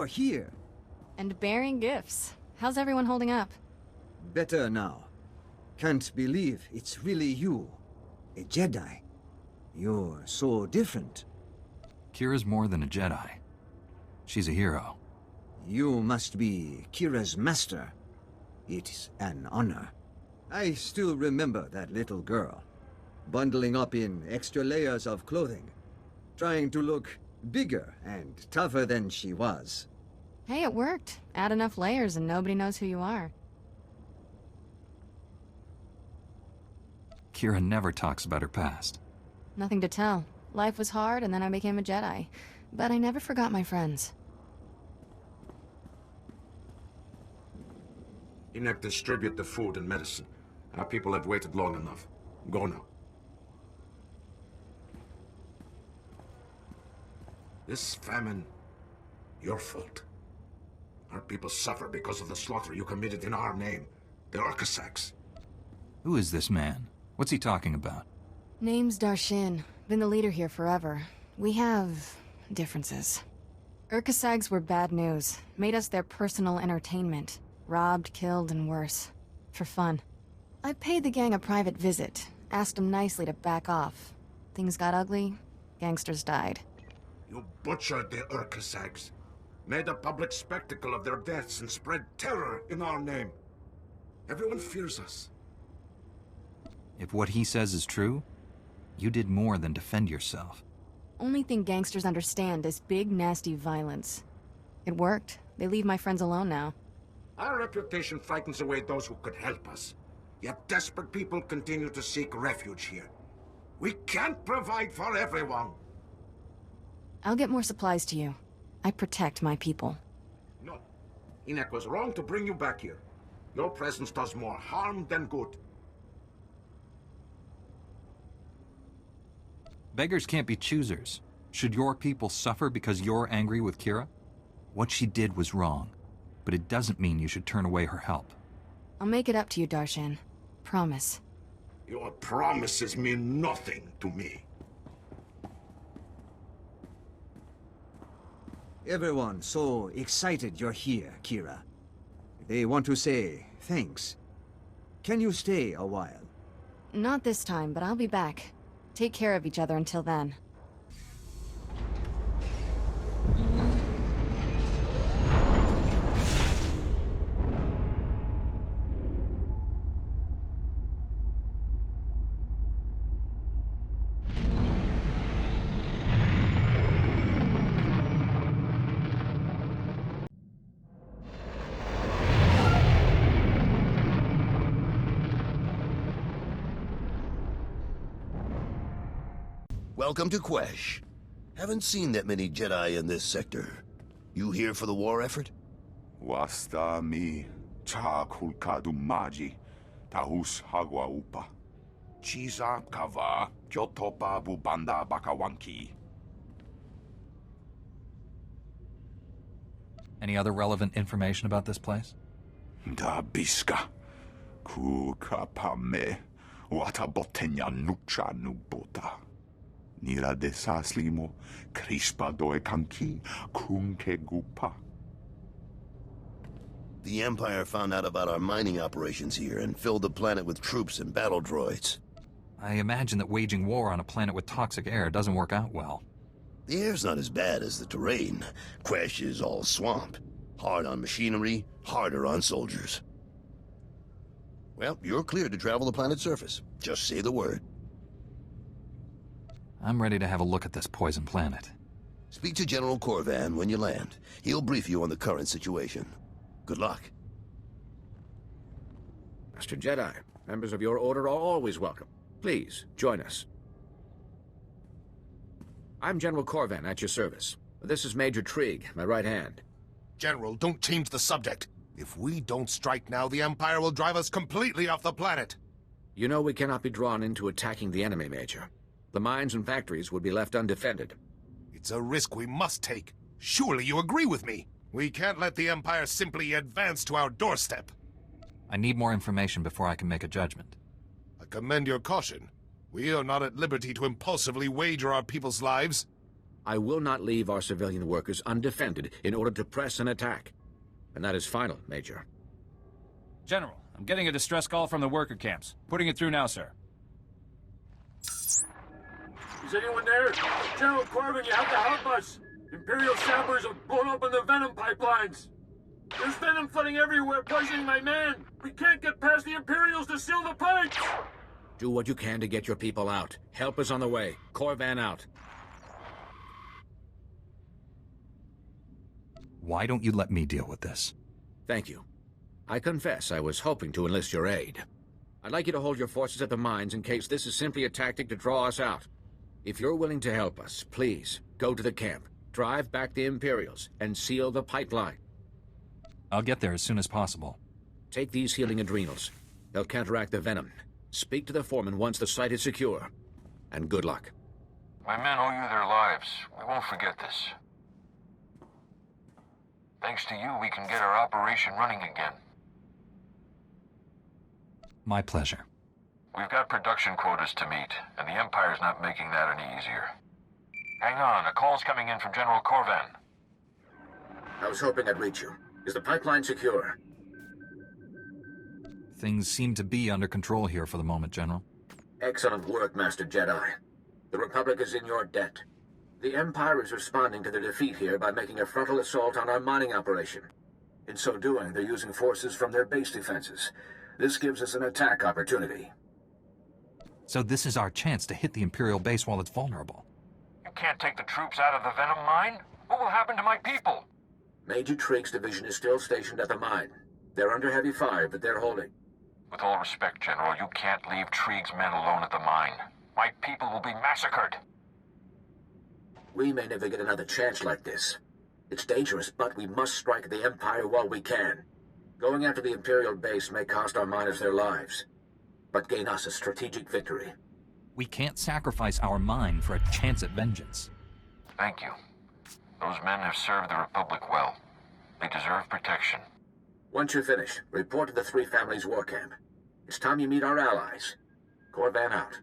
here. And bearing gifts. How's everyone holding up? Better now. Can't believe it's really you. A Jedi. You're so different. Kira's more than a Jedi. She's a hero. You must be Kira's master. It's an honor. I still remember that little girl, bundling up in extra layers of clothing, trying to look bigger and tougher than she was. Hey, it worked. Add enough layers and nobody knows who you are. Kira never talks about her past. Nothing to tell. Life was hard and then I became a Jedi. But I never forgot my friends. Enoch, distribute the food and medicine. Our people have waited long enough. Go now. This famine, your fault. Our people suffer because of the slaughter you committed in our name. The Urkasags. Who is this man? What's he talking about? Name's Darshin. Been the leader here forever. We have differences. Urkasags were bad news. Made us their personal entertainment. Robbed, killed, and worse. For fun. I paid the gang a private visit. Asked them nicely to back off. Things got ugly. Gangsters died. You butchered the Urkasags. Made a public spectacle of their deaths and spread terror in our name. Everyone fears us. If what he says is true, you did more than defend yourself. Only thing gangsters understand is big, nasty violence. It worked. They leave my friends alone now. Our reputation frightens away those who could help us. Yet desperate people continue to seek refuge here. We can't provide for everyone. I'll get more supplies to you. I protect my people. No. Enoch was wrong to bring you back here. Your presence does more harm than good. Beggars can't be choosers. Should your people suffer because you're angry with Kira? What she did was wrong, but it doesn't mean you should turn away her help. I'll make it up to you, Darshan. Promise. Your promises mean nothing to me. Everyone so excited you're here, Kira. They want to say thanks. Can you stay a while? Not this time, but I'll be back. Take care of each other until then. Welcome to Quesh. Haven't seen that many Jedi in this sector. You here for the war effort? Wasta mi cha kulkadu maji tahus hagwa upa. Chiza kava kyotopa bubanda bakawanki. Any other relevant information about this place? Da biska. Kukapame watabotenya nucha nubota. Nira de saslimo crispa doe kanki kunke gupa. The Empire found out about our mining operations here and filled the planet with troops and battle droids. I imagine that waging war on a planet with toxic air doesn't work out well. The air's not as bad as the terrain. Quesh is all swamp. Hard on machinery, harder on soldiers. Well, you're cleared to travel the planet's surface. Just say the word. I'm ready to have a look at this poison planet. Speak to General Corvan when you land. He'll brief you on the current situation. Good luck. Master Jedi, members of your order are always welcome. Please, join us. I'm General Corvan, at your service. This is Major Trigg, my right hand. General, don't change the subject. If we don't strike now, the Empire will drive us completely off the planet. You know we cannot be drawn into attacking the enemy, Major. The mines and factories would be left undefended. It's a risk we must take. Surely you agree with me. We can't let the Empire simply advance to our doorstep. I need more information before I can make a judgment. I commend your caution. We are not at liberty to impulsively wager our people's lives. I will not leave our civilian workers undefended in order to press an attack. And that is final, Major. General, I'm getting a distress call from the worker camps. Putting it through now, sir. Is anyone there? General Corbin, you have to help us! Imperial sappers have blown open the venom pipelines! There's venom flooding everywhere, poisoning my men! We can't get past the Imperials to seal the pipes! Do what you can to get your people out. Help is on the way. Corvan out. Why don't you let me deal with this? Thank you. I confess I was hoping to enlist your aid. I'd like you to hold your forces at the mines in case this is simply a tactic to draw us out. If you're willing to help us, please, go to the camp, drive back the Imperials, and seal the pipeline. I'll get there as soon as possible. Take these healing adrenals. They'll counteract the venom. Speak to the foreman once the site is secure. And good luck. My men owe you their lives. We won't forget this. Thanks to you, we can get our operation running again. My pleasure. We've got production quotas to meet, and the Empire's not making that any easier. Hang on, a call's coming in from General Corvan. I was hoping I'd reach you. Is the pipeline secure? Things seem to be under control here for the moment, General. Excellent work, Master Jedi. The Republic is in your debt. The Empire is responding to their defeat here by making a frontal assault on our mining operation. In so doing, they're using forces from their base defenses. This gives us an attack opportunity. So this is our chance to hit the Imperial base while it's vulnerable. You can't take the troops out of the Venom mine? What will happen to my people? Major Trig's division is still stationed at the mine. They're under heavy fire, but they're holding. With all respect, General, you can't leave Trig's men alone at the mine. My people will be massacred. We may never get another chance like this. It's dangerous, but we must strike the Empire while we can. Going after the Imperial base may cost our miners their lives, but gain us a strategic victory. We can't sacrifice our mine for a chance at vengeance. Thank you. Those men have served the Republic well. They deserve protection. Once you finish, report to the Three Families War Camp. It's time you meet our allies. Corvan out.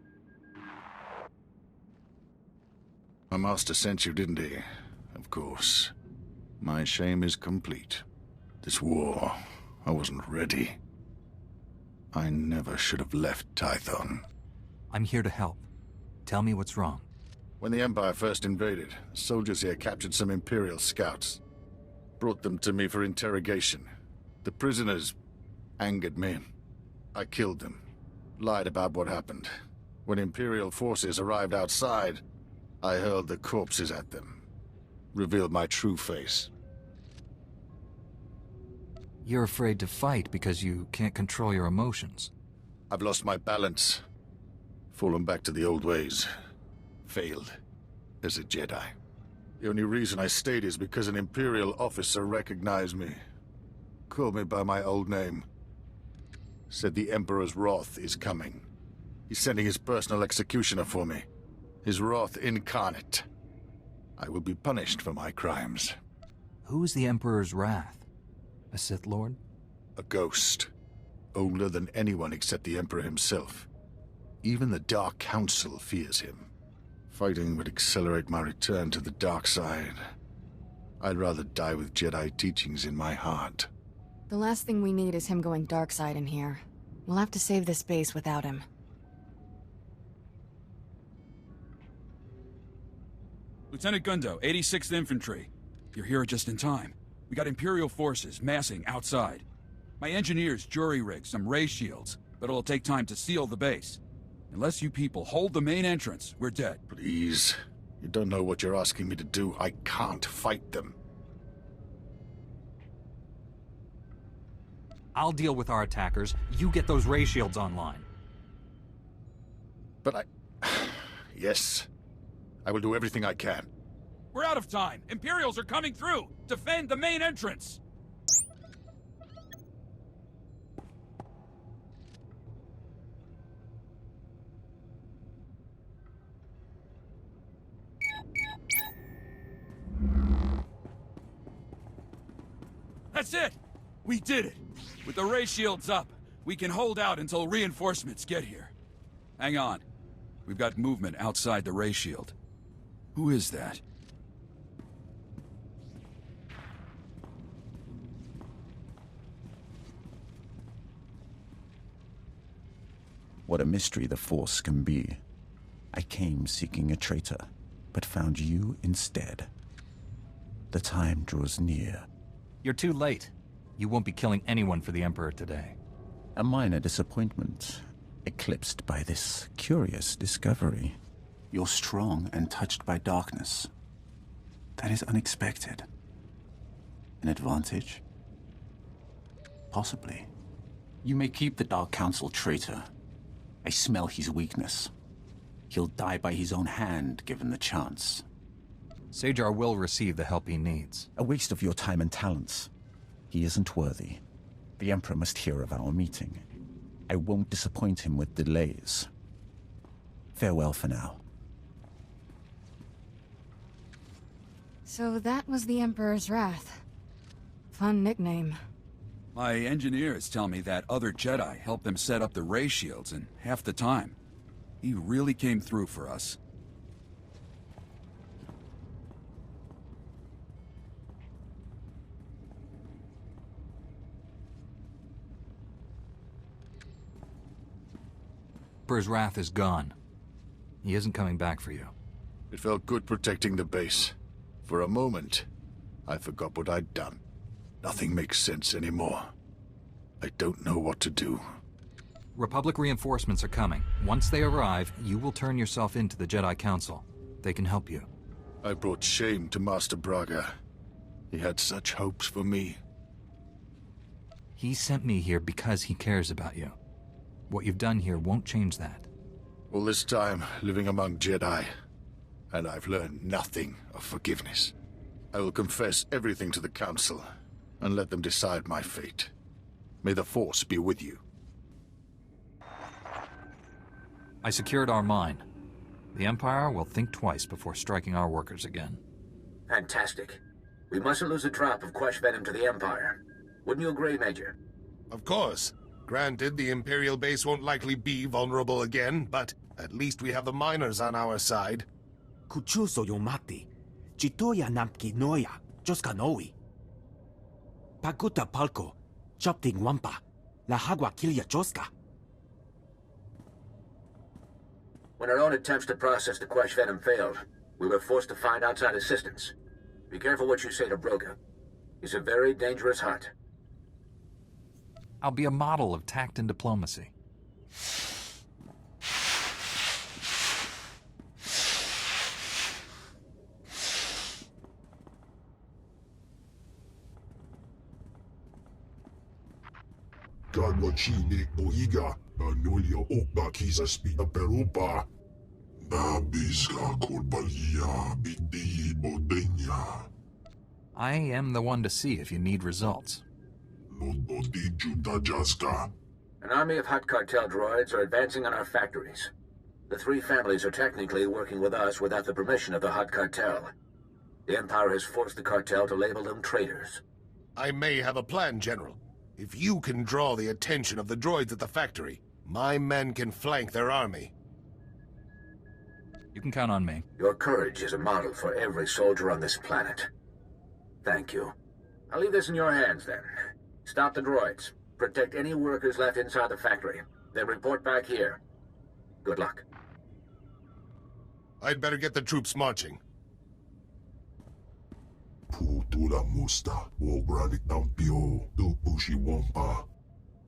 My master sent you, didn't he? Of course. My shame is complete. This war, I wasn't ready. I never should have left Tython. I'm here to help. Tell me what's wrong. When the Empire first invaded, soldiers here captured some Imperial scouts. Brought them to me for interrogation. The prisoners angered me. I killed them. Lied about what happened. When Imperial forces arrived outside, I hurled the corpses at them. Revealed my true face. You're afraid to fight because you can't control your emotions. I've lost my balance. Fallen back to the old ways. Failed as a Jedi. The only reason I stayed is because an Imperial officer recognized me. Called me by my old name. Said the Emperor's wrath is coming. He's sending his personal executioner for me. His wrath incarnate. I will be punished for my crimes. Who's the Emperor's wrath? A Sith Lord? A ghost. Older than anyone except the Emperor himself. Even the Dark Council fears him. Fighting would accelerate my return to the dark side. I'd rather die with Jedi teachings in my heart. The last thing we need is him going dark side in here. We'll have to save this base without him. Lieutenant Gundo, 86th Infantry. You're here just in time. We got Imperial forces massing outside. My engineers jury-rigged some ray shields, but it'll take time to seal the base. Unless you people hold the main entrance, we're dead. Please. You don't know what you're asking me to do. I can't fight them. I'll deal with our attackers. You get those ray shields online. But Yes. I will do everything I can. We're out of time. Imperials are coming through. Defend the main entrance. That's it! We did it! With the ray shields up, we can hold out until reinforcements get here. Hang on. We've got movement outside the ray shield. Who is that? What a mystery the Force can be. I came seeking a traitor, but found you instead. The time draws near. You're too late. You won't be killing anyone for the Emperor today. A minor disappointment, eclipsed by this curious discovery. You're strong and touched by darkness. That is unexpected. An advantage? Possibly. You may keep the Dark Council traitor. I smell his weakness. He'll die by his own hand, given the chance. SWTOR will receive the help he needs. A waste of your time and talents. He isn't worthy. The Emperor must hear of our meeting. I won't disappoint him with delays. Farewell for now. So that was the Emperor's Wrath. Fun nickname. My engineers tell me that other Jedi helped them set up the ray shields in half the time. He really came through for us. Emperor's Wrath is gone. He isn't coming back for you. It felt good protecting the base. For a moment, I forgot what I'd done. Nothing makes sense anymore. I don't know what to do. Republic reinforcements are coming. Once they arrive, you will turn yourself into the Jedi Council. They can help you. I brought shame to Master Braga. He had such hopes for me. He sent me here because he cares about you. What you've done here won't change that. All this time, living among Jedi, and I've learned nothing of forgiveness. I will confess everything to the Council, and let them decide my fate. May the Force be with you. I secured our mine. The Empire will think twice before striking our workers again. Fantastic. We mustn't lose a drop of Quesh venom to the Empire. Wouldn't you agree, Major? Of course. Granted, the Imperial base won't likely be vulnerable again, but at least we have the miners on our side. Kuchuso yomati. Chitoya namki noya. Joska noi. Paguta palco. Chopting wampa. La hagua kilya joska. When our own attempts to process the Quesh venom failed, we were forced to find outside assistance. Be careful what you say to Broga. He's a very dangerous heart. I'll be a model of tact and diplomacy. Gadwachine Boiga, Anulia Okba Kisa Spina Perupa. Nabiska Korbalia Bidi Bodenya. I am the one to see if you need results. An army of Hutt cartel droids are advancing on our factories. The three families are technically working with us without the permission of the Hutt cartel. The Empire has forced the cartel to label them traitors. I may have a plan, General. If you can draw the attention of the droids at the factory, my men can flank their army. You can count on me. Your courage is a model for every soldier on this planet. Thank you. I'll leave this in your hands, then. Stop the droids. Protect any workers left inside the factory. Then report back here. Good luck. I'd better get the troops marching. Putura musta, Wobrani Tampio, do Pushi Wampa.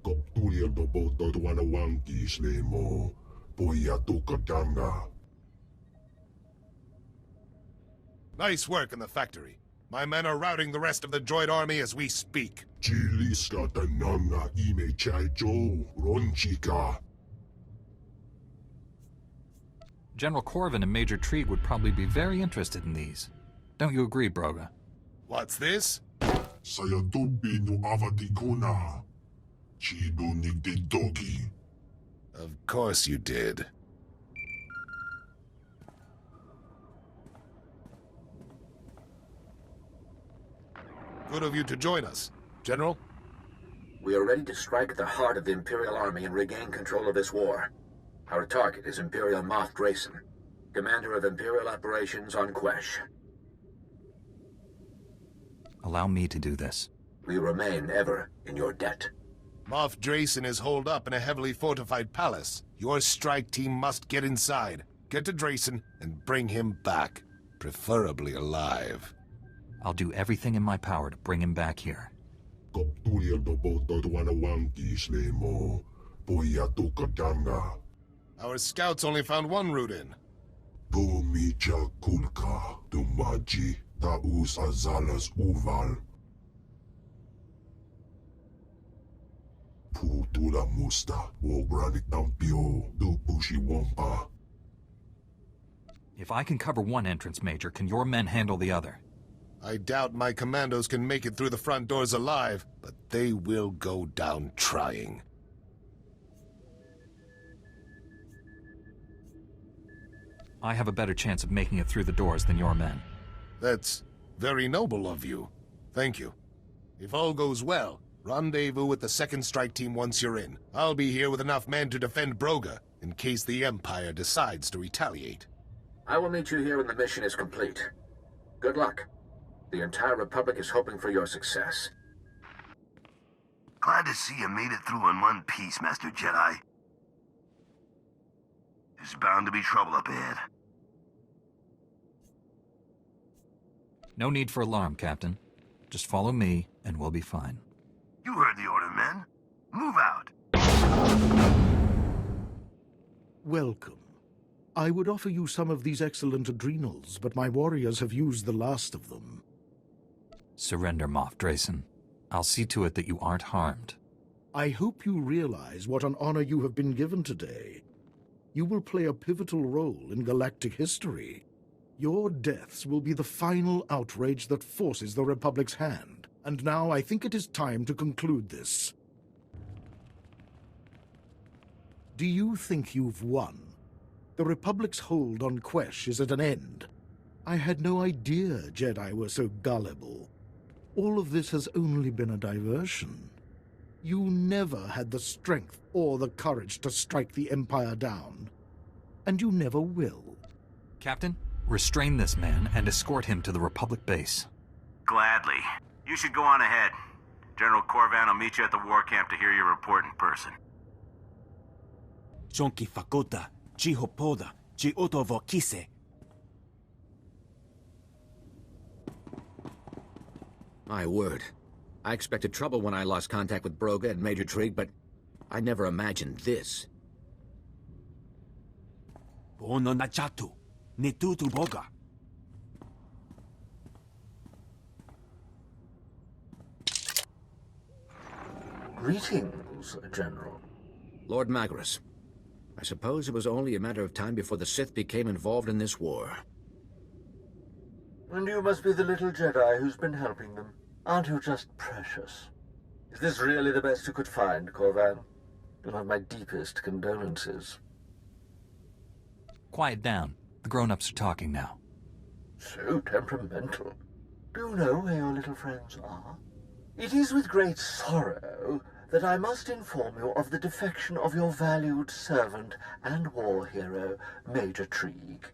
Koptulia do Boto Wanawanki Slemo, Poya Tukatanga. Nice work in the factory. My men are routing the rest of the droid army as we speak. Chiliska Tananga Ime Chaicho, Ronchika. General Corvin and Major Treeg would probably be very interested in these. Don't you agree, Broga? What's this? Sayatubi no Avatikuna. Chido Nigdidoki. Of course you did. Good of you to join us. General? We are ready to strike at the heart of the Imperial Army and regain control of this war. Our target is Imperial Moff Drayson, commander of Imperial operations on Quesh. Allow me to do this. We remain ever in your debt. Moff Drayson is holed up in a heavily fortified palace. Your strike team must get inside, get to Drayson, and bring him back. Preferably alive. I'll do everything in my power to bring him back here. Our scouts only found one route in. If I can cover one entrance, Major, can your men handle the other? I doubt my commandos can make it through the front doors alive, but they will go down trying. I have a better chance of making it through the doors than your men. That's very noble of you. Thank you. If all goes well, rendezvous with the second strike team once you're in. I'll be here with enough men to defend Broga, in case the Empire decides to retaliate. I will meet you here when the mission is complete. Good luck. The entire Republic is hoping for your success. Glad to see you made it through in one piece, Master Jedi. There's bound to be trouble up ahead. No need for alarm, Captain. Just follow me, and we'll be fine. You heard the order, men. Move out. Welcome. I would offer you some of these excellent adrenals, but my warriors have used the last of them. Surrender, Moff Drayson. I'll see to it that you aren't harmed. I hope you realize what an honor you have been given today. You will play a pivotal role in galactic history. Your deaths will be the final outrage that forces the Republic's hand. And now I think it is time to conclude this. Do you think you've won? The Republic's hold on Quesh is at an end. I had no idea Jedi were so gullible. All of this has only been a diversion. You never had the strength or the courage to strike the Empire down. And you never will. Captain, restrain this man and escort him to the Republic base. Gladly. You should go on ahead. General Corvan will meet you at the war camp to hear your report in person. Jonki Fakota, Jihopoda, Jiotavokise. My word. I expected trouble when I lost contact with Broga and Major Trigg, but I never imagined this. Bono Nachatu, Nitutu Boga. Greetings, General. Lord Magris. I suppose it was only a matter of time before the Sith became involved in this war. And you must be the little Jedi who's been helping them. Aren't you just precious? Is this really the best you could find, Corvan? You'll have my deepest condolences. Quiet down. The grown-ups are talking now. So temperamental. Do you know where your little friends are? It is with great sorrow that I must inform you of the defection of your valued servant and war hero, Major Trigg.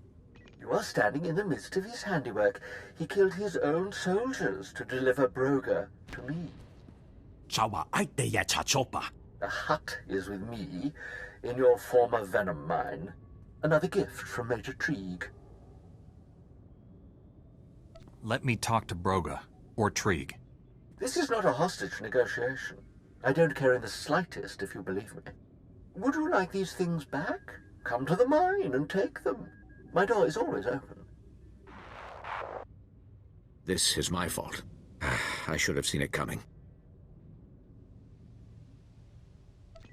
You are standing in the midst of his handiwork. He killed his own soldiers to deliver Broga to me. The hut is with me in your former venom mine. Another gift from Major Trigg. Let me talk to Broga, or Trigg. This is not a hostage negotiation. I don't care in the slightest if you believe me. Would you like these things back? Come to the mine and take them. My door is always open. This is my fault. I should have seen it coming.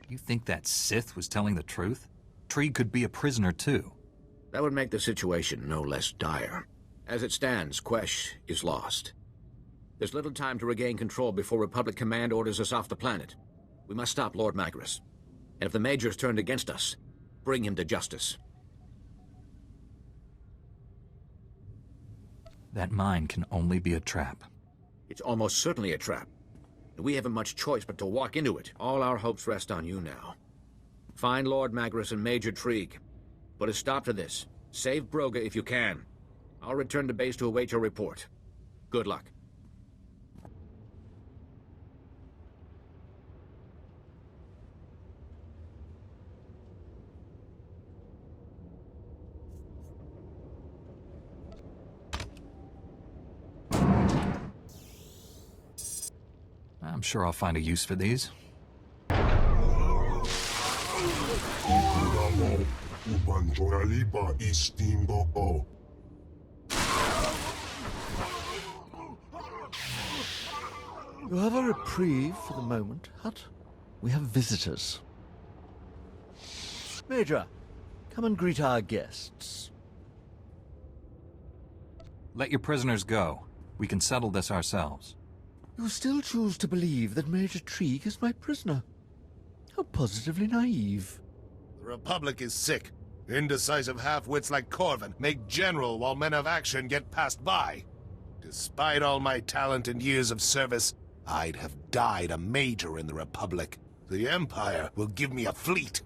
You think that Sith was telling the truth? Trigg could be a prisoner too. That would make the situation no less dire. As it stands, Quesh is lost. There's little time to regain control before Republic Command orders us off the planet. We must stop Lord Magris. And if the Major's turned against us, bring him to justice. That mine can only be a trap. It's almost certainly a trap. We haven't much choice but to walk into it. All our hopes rest on you now. Find Lord Magris and Major Trigg. Put a stop to this. Save Broga if you can. I'll return to base to await your report. Good luck. I'm sure I'll find a use for these. You have a reprieve for the moment, Hut. We have visitors. Major, come and greet our guests. Let your prisoners go. We can settle this ourselves. You still choose to believe that Major Treek is my prisoner. How positively naive. The Republic is sick. Indecisive half-wits like Corvin make general while men of action get passed by. Despite all my talent and years of service, I'd have died a major in the Republic. The Empire will give me a fleet.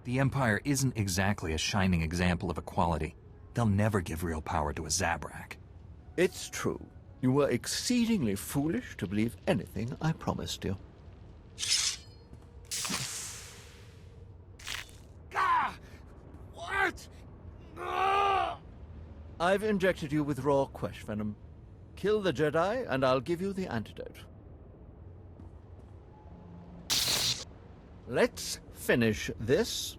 The Empire isn't exactly a shining example of equality. They'll never give real power to a Zabrak. It's true. You were exceedingly foolish to believe anything I promised you. What? Ah! I've injected you with raw Quesh venom. Kill the Jedi, and I'll give you the antidote. Let's finish this.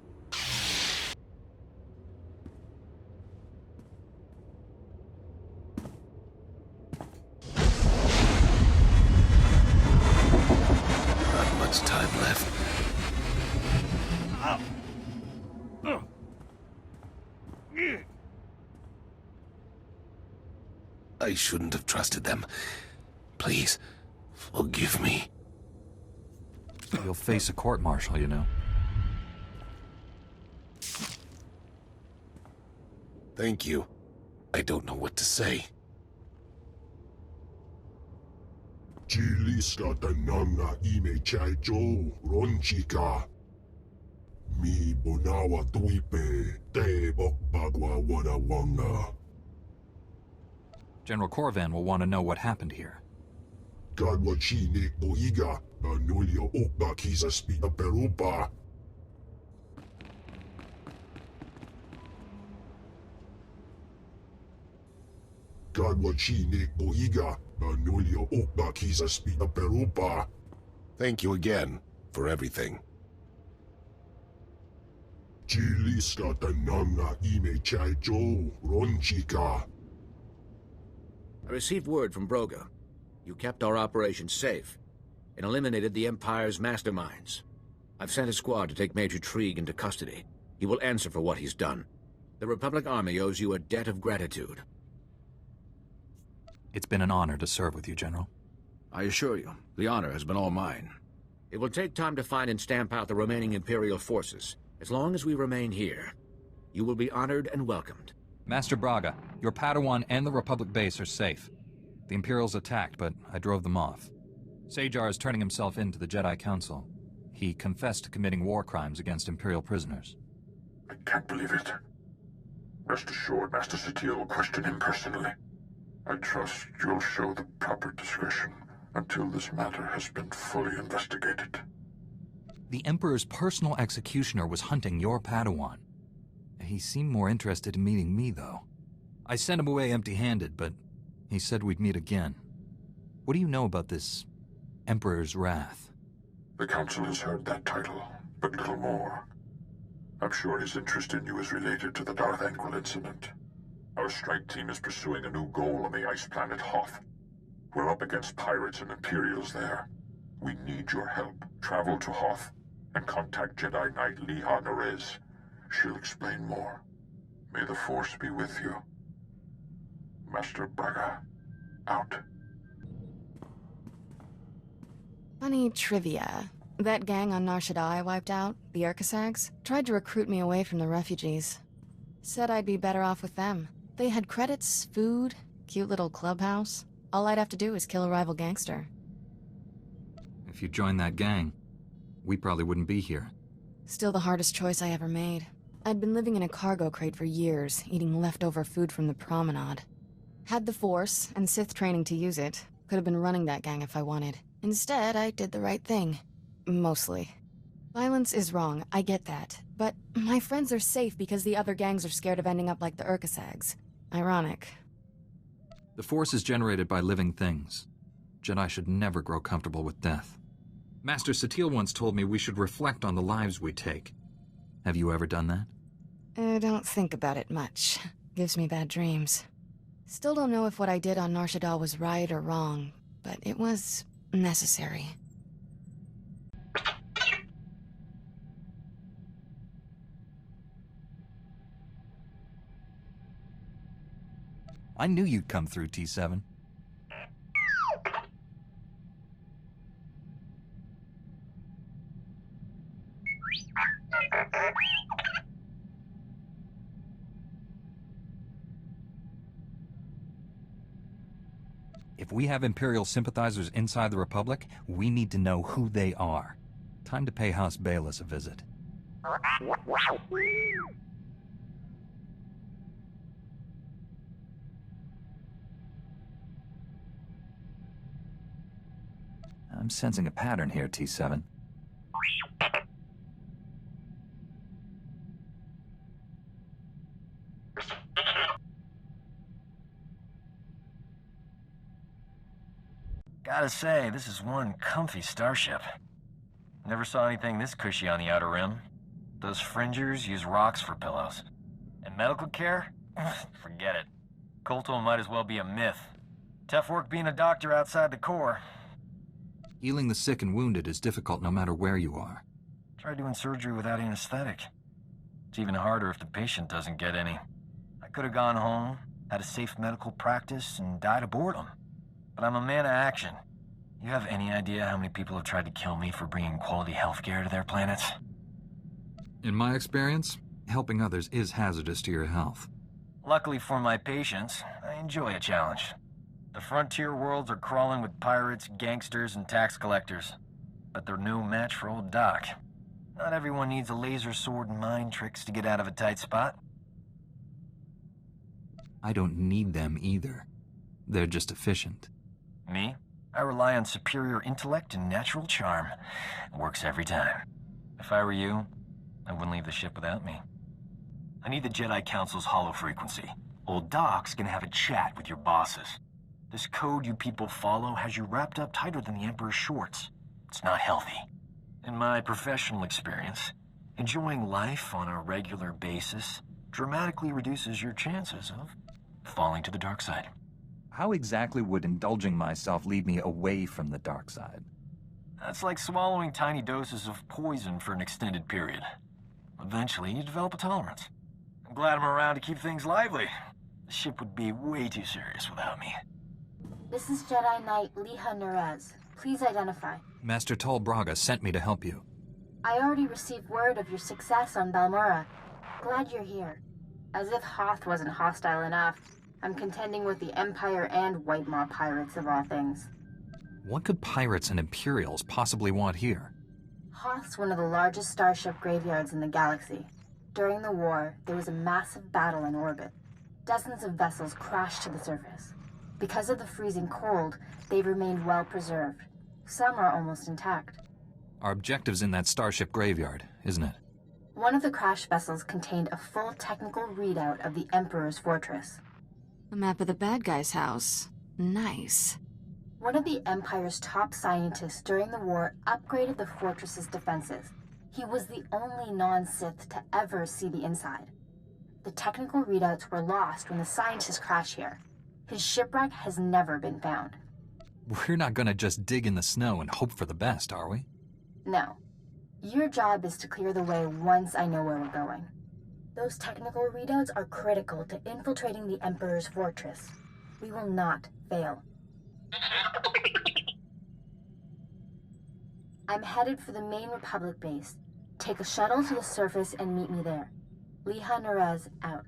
Not much time left. I shouldn't have trusted them. Please, forgive me. You'll face a court-martial, you know. Thank you. I don't know what to say. Chiliska tananga ime chaicho ronchika. Mi bonawa tuipe te bokbagwa wadawanga. General Corvan will want to know what happened here. Gadwa chinik boiga, anulio okba kisa spita perupa. Gadwa chinik boiga, anulio okba kisa spita perupa. Thank you again for everything. Chiliska tananga ime chaicho ronchika. I received word from Broga. You kept our operation safe and eliminated the Empire's masterminds. I've sent a squad to take Major Treeg into custody. He will answer for what he's done. The Republic Army owes you a debt of gratitude. It's been an honor to serve with you, General. I assure you, the honor has been all mine. It will take time to find and stamp out the remaining Imperial forces. As long as we remain here, you will be honored and welcomed. Master Braga, your Padawan and the Republic base are safe. The Imperials attacked, but I drove them off. Sajar is turning himself in to the Jedi Council. He confessed to committing war crimes against Imperial prisoners. I can't believe it. Rest assured, Master SWTOR will question him personally. I trust you'll show the proper discretion until this matter has been fully investigated. The Emperor's personal executioner was hunting your Padawan. He seemed more interested in meeting me, though. I sent him away empty-handed, but he said we'd meet again. What do you know about this Emperor's Wrath? The Council has heard that title, but little more. I'm sure his interest in you is related to the Darth Anquil incident. Our strike team is pursuing a new goal on the ice planet Hoth. We're up against pirates and Imperials there. We need your help. Travel to Hoth and contact Jedi Knight Liha Nerez. She'll explain more. May the Force be with you. Master Braga, out. Funny trivia. That gang on Nar Shaddaa I wiped out, the Urkasags, tried to recruit me away from the refugees. Said I'd be better off with them. They had credits, food, cute little clubhouse. All I'd have to do is kill a rival gangster. If you joined that gang, we probably wouldn't be here. Still the hardest choice I ever made. I'd been living in a cargo crate for years, eating leftover food from the promenade. Had the Force and Sith training to use it. Could have been running that gang if I wanted. Instead, I did the right thing. Mostly. Violence is wrong, I get that. But my friends are safe because the other gangs are scared of ending up like the Urkasags. Ironic. The Force is generated by living things. Jedi should never grow comfortable with death. Master Satele once told me we should reflect on the lives we take. Have you ever done that? I don't think about it much. Gives me bad dreams. Still don't know if what I did on Nar Shaddaa was right or wrong, but it was necessary. I knew you'd come through, T7. If we have Imperial sympathizers inside the Republic, we need to know who they are. Time to pay House Bayless a visit. I'm sensing a pattern here, T7. Gotta say, this is one comfy starship. Never saw anything this cushy on the Outer Rim. Those fringers use rocks for pillows. And medical care? Forget it. Kolto might as well be a myth. Tough work being a doctor outside the Corps. Healing the sick and wounded is difficult no matter where you are. Try doing surgery without anesthetic. It's even harder if the patient doesn't get any. I could have gone home, had a safe medical practice, and died of boredom. But I'm a man of action. You have any idea how many people have tried to kill me for bringing quality healthcare to their planets? In my experience, helping others is hazardous to your health. Luckily for my patients, I enjoy a challenge. The frontier worlds are crawling with pirates, gangsters, and tax collectors. But they're no match for old Doc. Not everyone needs a laser sword and mind tricks to get out of a tight spot. I don't need them either. They're just efficient. Me? I rely on superior intellect and natural charm. It works every time. If I were you, I wouldn't leave the ship without me. I need the Jedi Council's hollow frequency. Old Doc's gonna have a chat with your bosses. This code you people follow has you wrapped up tighter than the Emperor's shorts. It's not healthy. In my professional experience, enjoying life on a regular basis dramatically reduces your chances of falling to the dark side. How exactly would indulging myself lead me away from the dark side? That's like swallowing tiny doses of poison for an extended period. Eventually, you develop a tolerance. I'm glad I'm around to keep things lively. The ship would be way too serious without me. This is Jedi Knight Liha Nerez. Please identify. Master Tol Braga sent me to help you. I already received word of your success on Balmorra. Glad you're here. As if Hoth wasn't hostile enough, I'm contending with the Empire and White Maw pirates of all things. What could pirates and Imperials possibly want here? Hoth's one of the largest starship graveyards in the galaxy. During the war, there was a massive battle in orbit. Dozens of vessels crashed to the surface. Because of the freezing cold, they've remained well preserved. Some are almost intact. Our objective's in that starship graveyard, isn't it? One of the crash vessels contained a full technical readout of the Emperor's fortress. A map of the bad guy's house. Nice. One of the Empire's top scientists during the war upgraded the fortress's defenses. He was the only non-Sith to ever see the inside. The technical readouts were lost when the scientists crashed here. His shipwreck has never been found. We're not gonna just dig in the snow and hope for the best, are we? No. Your job is to clear the way once I know where we're going. Those technical readouts are critical to infiltrating the Emperor's fortress. We will not fail. I'm headed for the main Republic base. Take a shuttle to the surface and meet me there. Liha Nerez out.